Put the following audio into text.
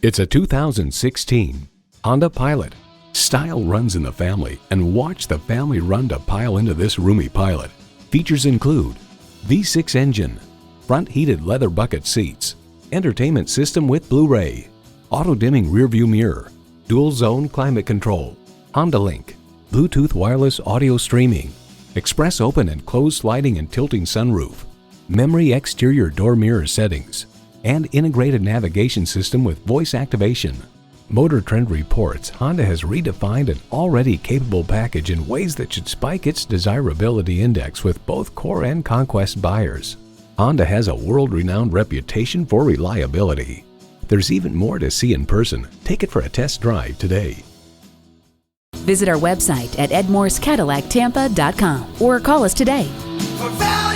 It's a 2016 Honda Pilot. Style runs in the family, and watch the family run to pile into this roomy Pilot. Features include V6 engine, front heated leather bucket seats, entertainment system with Blu-ray, auto-dimming rearview mirror, dual zone climate control, Honda Link, Bluetooth wireless audio streaming, express open and closed sliding and tilting sunroof, memory exterior door mirror settings, and integrated navigation system with voice activation. Motor Trend reports Honda has redefined an already capable package in ways that should spike its desirability index with both core and conquest buyers. Honda has a world-renowned reputation for reliability. There's even more to see in person. Take it for a test drive today. Visit our website at edmorsecadillactampa.com or call us today. For value.